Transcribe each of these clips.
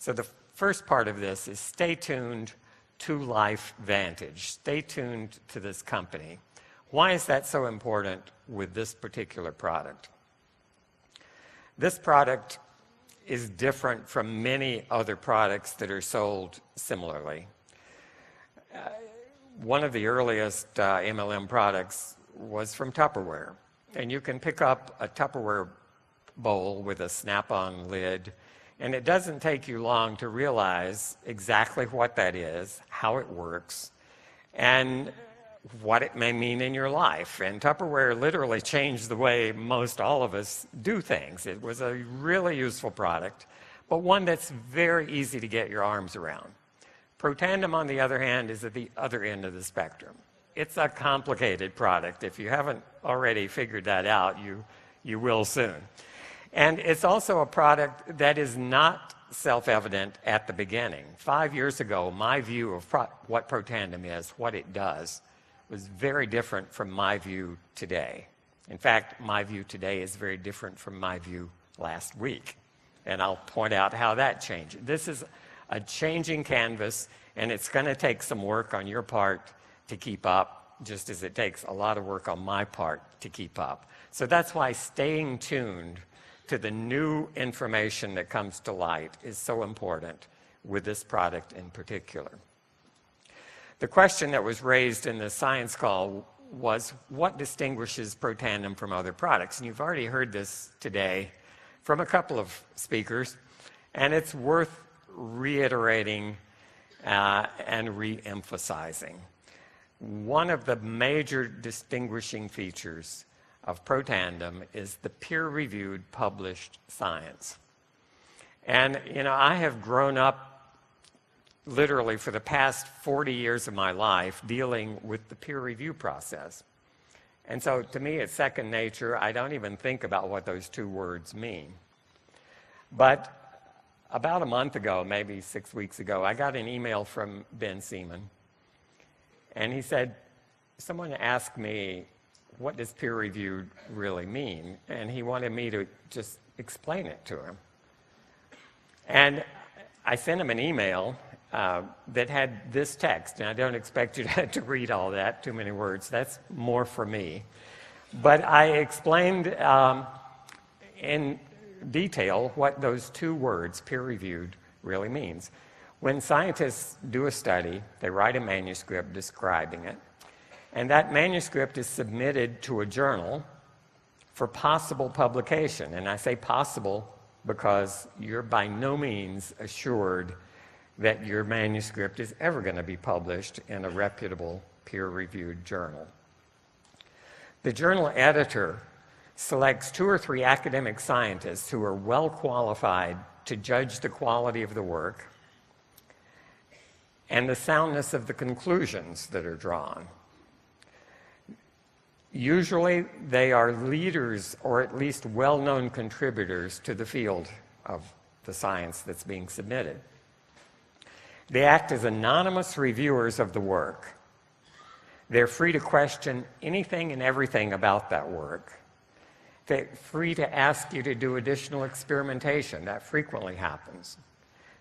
So the first part of this is stay tuned to LifeVantage. Stay tuned to this company. Why is that so important with this particular product? This product is different from many other products that are sold similarly. One of the earliest MLM products was from Tupperware. And you can pick up a Tupperware bowl with a snap-on lid, and it doesn't take you long to realize exactly what that is, how it works, and what it may mean in your life. And Tupperware literally changed the way most all of us do things. It was a really useful product, but one that's very easy to get your arms around. Protandim, on the other hand, is at the other end of the spectrum. It's a complicated product. If you haven't already figured that out, you will soon. And it's also a product that is not self-evident at the beginning. 5 years ago, my view of what Protandim is, what it does, was very different from my view today. In fact, my view today is very different from my view last week. And I'll point out how that changed. This is a changing canvas, and it's going to take some work on your part to keep up, just as it takes a lot of work on my part to keep up. So that's why staying tuned to the new information that comes to light is so important with this product in particular. The question that was raised in the science call was, what distinguishes Protandim from other products? And you've already heard this today from a couple of speakers, and it's worth reiterating and re-emphasizing. One of the major distinguishing features of Protandim is the peer-reviewed published science. And, I have grown up literally for the past 40 years of my life dealing with the peer review process. And so to me, it's second nature. I don't even think about what those two words mean. But about a month ago, maybe 6 weeks ago, I got an email from Ben Seaman. And he said, someone asked me, what does peer reviewed really mean? And he wanted me to just explain it to him. And I sent him an email that had this text, and I don't expect you to read all that, too many words. That's more for me. But I explained in detail what those two words, peer-reviewed, really means. When scientists do a study, they write a manuscript describing it, and that manuscript is submitted to a journal for possible publication. And I say possible because you're by no means assured that your manuscript is ever going to be published in a reputable peer-reviewed journal. The journal editor selects 2 or 3 academic scientists who are well qualified to judge the quality of the work and the soundness of the conclusions that are drawn. Usually they are leaders or at least well-known contributors to the field of the science that's being submitted. They act as anonymous reviewers of the work. They're free to question anything and everything about that work. They're free to ask you to do additional experimentation. That frequently happens.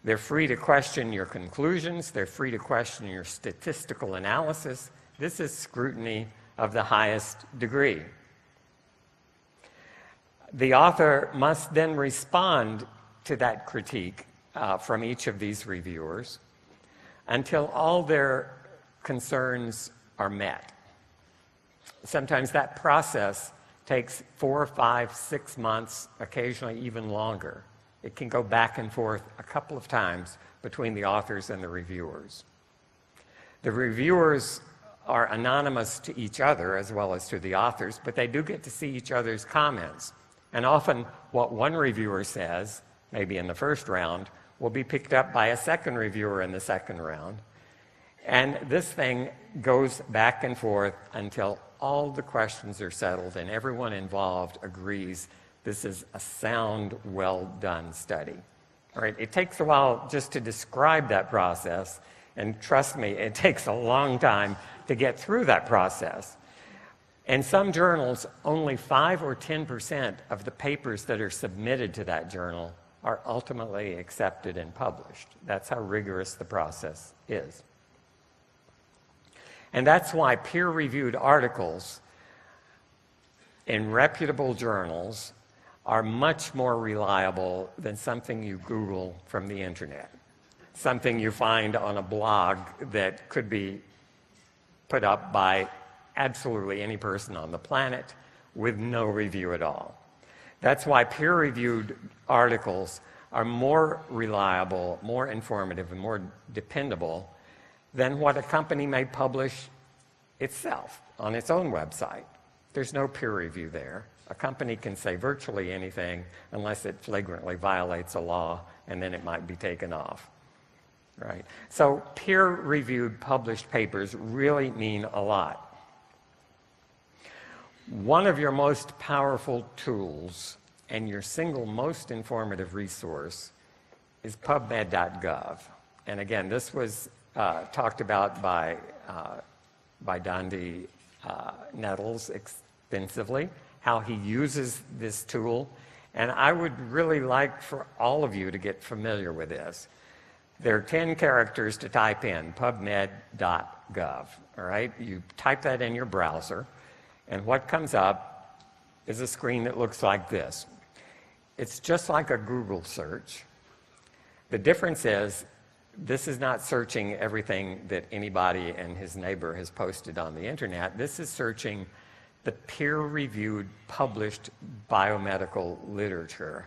They're free to question your conclusions. They're free to question your statistical analysis. This is scrutiny of the highest degree. The author must then respond to that critique from each of these reviewers until all their concerns are met. Sometimes that process takes 4, 5, 6 months, occasionally even longer. It can go back and forth a couple of times between the authors and the reviewers. The reviewers are anonymous to each other as well as to the authors, but they do get to see each other's comments. And often what one reviewer says, maybe in the first round, will be picked up by a second reviewer in the second round. And this thing goes back and forth until all the questions are settled and everyone involved agrees this is a sound, well-done study. All right, it takes a while just to describe that process, and trust me, it takes a long time to get through that process. In some journals, only 5 or 10% of the papers that are submitted to that journal are ultimately accepted and published. That's how rigorous the process is. And that's why peer-reviewed articles in reputable journals are much more reliable than something you Google from the internet, something you find on a blog that could be put up by absolutely any person on the planet with no review at all. That's why peer-reviewed articles are more reliable, more informative, and more dependable than what a company may publish itself on its own website. There's no peer review there. A company can say virtually anything unless it flagrantly violates a law, and then it might be taken off. Right? So peer-reviewed published papers really mean a lot. One of your most powerful tools and your single most informative resource is PubMed.gov. And again, this was talked about by Donde Nettles extensively, how he uses this tool. And I would really like for all of you to get familiar with this. There are 10 characters to type in, PubMed.gov. All right? You type that in your browser, and what comes up is a screen that looks like this. It's just like a Google search. The difference is this is not searching everything that anybody and his neighbor has posted on the internet. This is searching the peer-reviewed, published biomedical literature,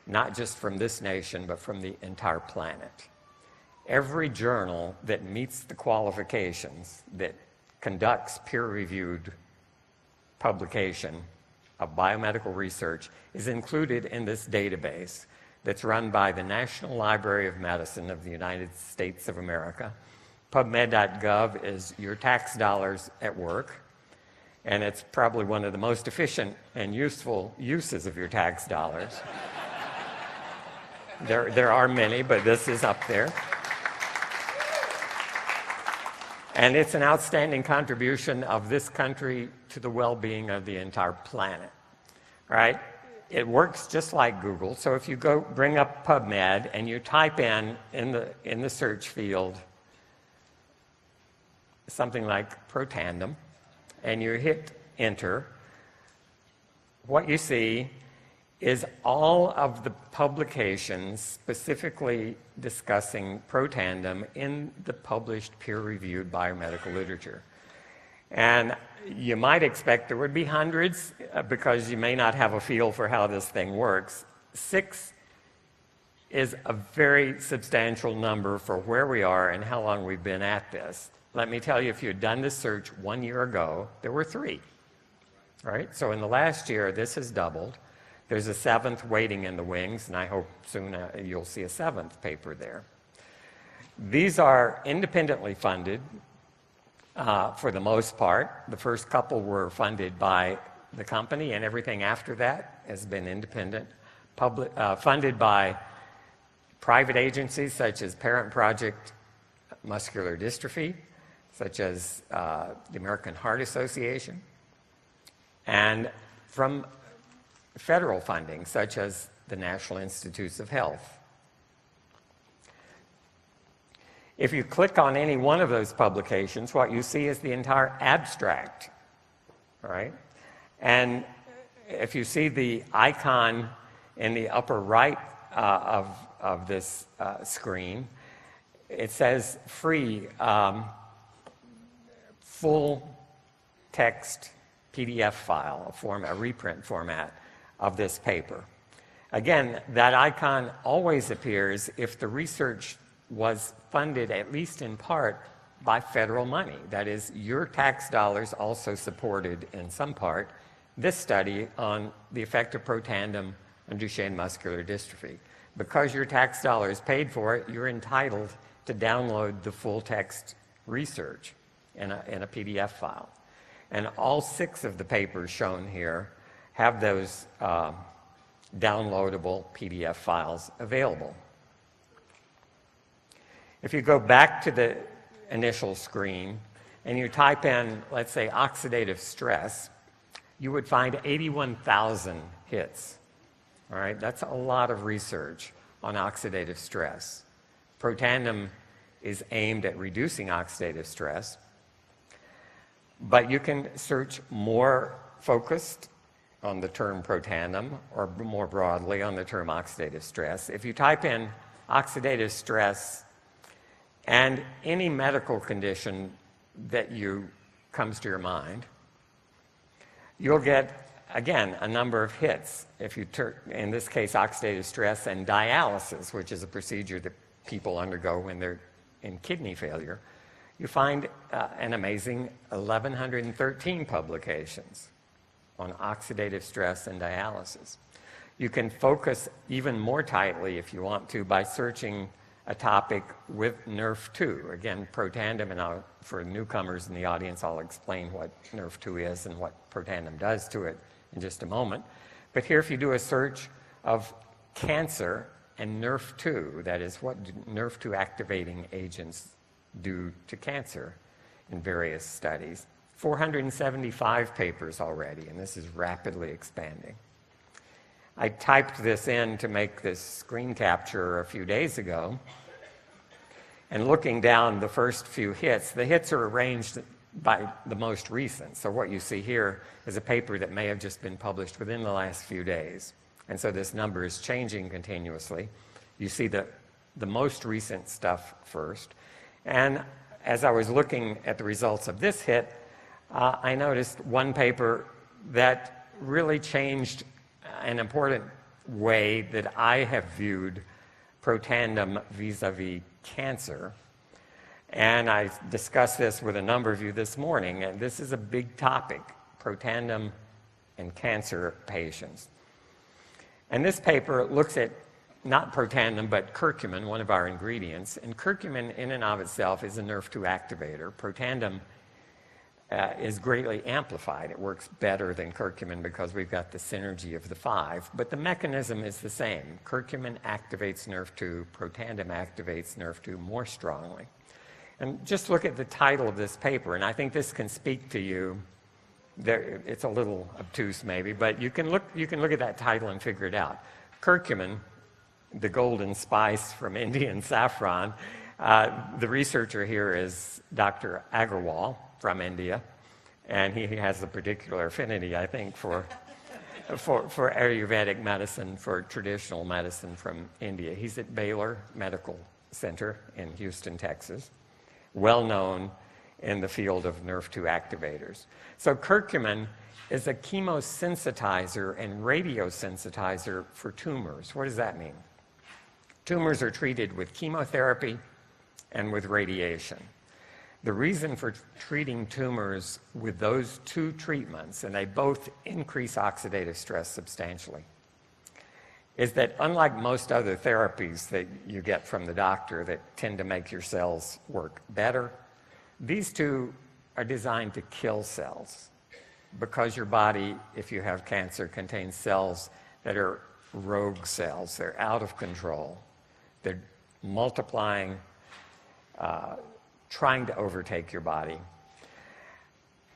not just from this nation, but from the entire planet. Every journal that meets the qualifications, that conducts peer-reviewed publication of biomedical research, is included in this database that's run by the National Library of Medicine of the United States of America. PubMed.gov is your tax dollars at work, and it's probably one of the most efficient and useful uses of your tax dollars. There are many, but this is up there. And it's an outstanding contribution of this country to the well-being of the entire planet, right? It works just like Google. So if you go bring up PubMed and you type in the search field something like Protandim, and you hit enter, what you see is all of the publications specifically discussing Protandim in the published peer-reviewed biomedical literature. And you might expect there would be hundreds because you may not have a feel for how this thing works. 6 is a very substantial number for where we are and how long we've been at this. Let me tell you, if you had done this search 1 year ago, there were 3. Right? So in the last year, this has doubled. There's a 7th waiting in the wings, and I hope soon you'll see a 7th paper there. These are independently funded for the most part. The first couple were funded by the company, and everything after that has been independent, funded by private agencies such as Parent Project Muscular Dystrophy, such as the American Heart Association, and from federal funding, such as the National Institutes of Health. If you click on any one of those publications, what you see is the entire abstract, right? And if you see the icon in the upper right of this screen, it says free full text PDF file, a reprint format of this paper. Again, that icon always appears if the research was funded, at least in part, by federal money. That is, your tax dollars also supported, in some part, this study on the effect of Protandim on Duchenne muscular dystrophy. Because your tax dollars paid for it, you're entitled to download the full text research in a PDF file. And all 6 of the papers shown here have those downloadable PDF files available. If you go back to the initial screen and you type in, let's say, oxidative stress, you would find 81,000 hits. All right, that's a lot of research on oxidative stress. Protandim is aimed at reducing oxidative stress, but you can search more focused on the term protandim or more broadly on the term oxidative stress. If you type in oxidative stress and any medical condition that comes to your mind, you'll get, again, a number of hits. If you in this case, oxidative stress and dialysis, which is a procedure that people undergo when they're in kidney failure, you find an amazing 1,113 publications on oxidative stress and dialysis. You can focus even more tightly, if you want to, by searching a topic with NRF2. Again, protandim, and for newcomers in the audience, I'll explain what NRF2 is and what protandim does to it in just a moment. But here, if you do a search of cancer and NRF2, that is, what do NRF2 activating agents do to cancer in various studies, 475 papers already, and this is rapidly expanding. I typed this in to make this screen capture a few days ago, and looking down the first few hits, the hits are arranged by the most recent. So what you see here is a paper that may have just been published within the last few days. And so this number is changing continuously. You see the most recent stuff first. And as I was looking at the results of this hit, I noticed one paper that really changed an important way that I have viewed protandim vis-a-vis cancer. And I discussed this with a number of you this morning, and this is a big topic, protandim in cancer patients. And this paper looks at not protandim, but curcumin, one of our ingredients. And curcumin in and of itself is a NRF2 activator. Protandim is greatly amplified. It works better than curcumin because we've got the synergy of the five, but the mechanism is the same. Curcumin activates NRF2, protandim activates NRF2 more strongly. And just look at the title of this paper, and I think this can speak to you. It's a little obtuse maybe, but you can look at that title and figure it out. Curcumin, the golden spice from Indian saffron, the researcher here is Dr. Agarwal from India, and he has a particular affinity, I think, for Ayurvedic medicine, for traditional medicine from India. He's at Baylor Medical Center in Houston, Texas, well known in the field of NRF2 activators. So curcumin is a chemosensitizer and radiosensitizer for tumors. What does that mean? Tumors are treated with chemotherapy and with radiation. The reason for treating tumors with those two treatments, and they both increase oxidative stress substantially, is that unlike most other therapies that you get from the doctor that tend to make your cells work better, these two are designed to kill cells because your body, if you have cancer, contains cells that are rogue cells. They're out of control. They're multiplying, trying to overtake your body.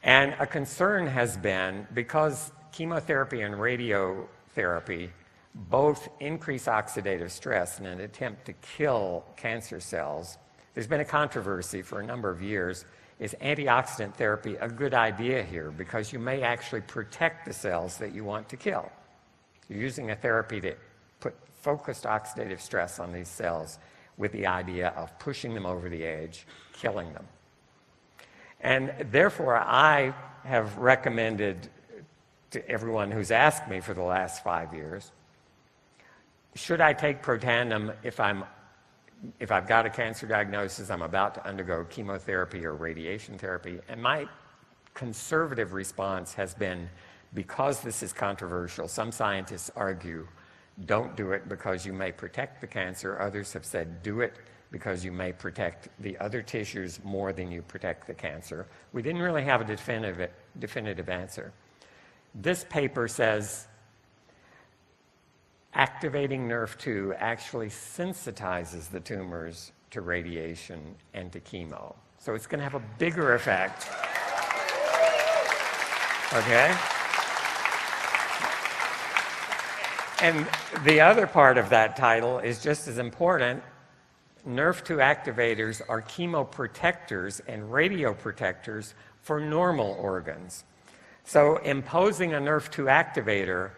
And a concern has been, because chemotherapy and radiotherapy both increase oxidative stress in an attempt to kill cancer cells, there's been a controversy for a number of years. Is antioxidant therapy a good idea here? Because you may actually protect the cells that you want to kill. You're using a therapy to put focused oxidative stress on these cells with the idea of pushing them over the edge, killing them. And therefore, I have recommended to everyone who's asked me for the last 5 years, should I take protandim if I've got a cancer diagnosis, I'm about to undergo chemotherapy or radiation therapy? And my conservative response has been, because this is controversial, some scientists argue, don't do it because you may protect the cancer. Others have said, do it because you may protect the other tissues more than you protect the cancer. We didn't really have a definitive answer. This paper says activating NRF2 actually sensitizes the tumors to radiation and to chemo. So it's going to have a bigger effect. Okay? And the other part of that title is just as important. NRF2 activators are chemoprotectors and radioprotectors for normal organs. So imposing a NRF2 activator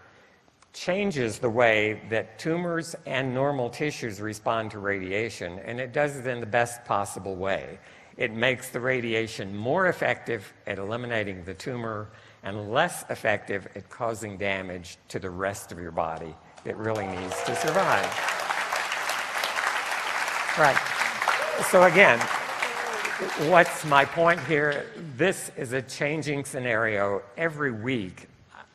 changes the way that tumors and normal tissues respond to radiation, and it does it in the best possible way. It makes the radiation more effective at eliminating the tumor and less effective at causing damage to the rest of your body that really needs to survive. Right. So again, what's my point here? This is a changing scenario. Every week,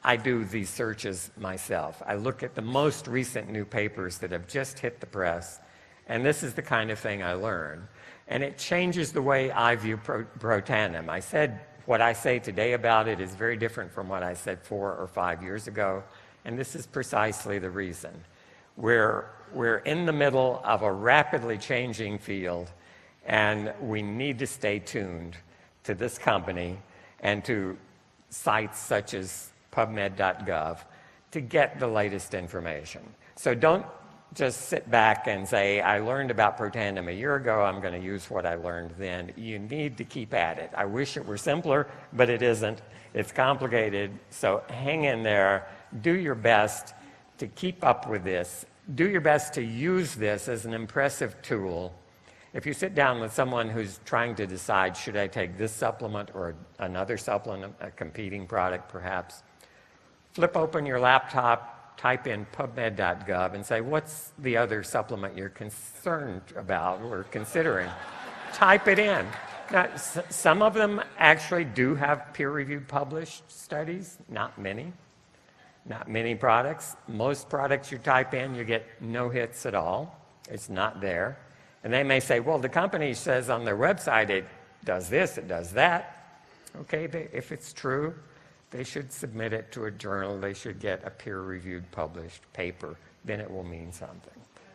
I do these searches myself. I look at the most recent new papers that have just hit the press, and this is the kind of thing I learn. And it changes the way I view Protandim. I said what I say today about it is very different from what I said 4 or 5 years ago, and this is precisely the reason. We're in the middle of a rapidly changing field, and we need to stay tuned to this company and to sites such as PubMed.gov to get the latest information. So don't just sit back and say, I learned about Protandim a year ago, I'm going to use what I learned then. You need to keep at it. I wish it were simpler, but it isn't. It's complicated, so hang in there. Do your best to keep up with this. Do your best to use this as an impressive tool. If you sit down with someone who's trying to decide, should I take this supplement or another supplement, a competing product perhaps, flip open your laptop, type in PubMed.gov and say, what's the other supplement you're concerned about or considering? Type it in. Now, some of them actually do have peer-reviewed published studies, not many. Not many products. Most products you type in, you get no hits at all. It's not there. And they may say, well, the company says on their website it does this, it does that. Okay, if it's true, they should submit it to a journal. They should get a peer-reviewed published paper. Then it will mean something.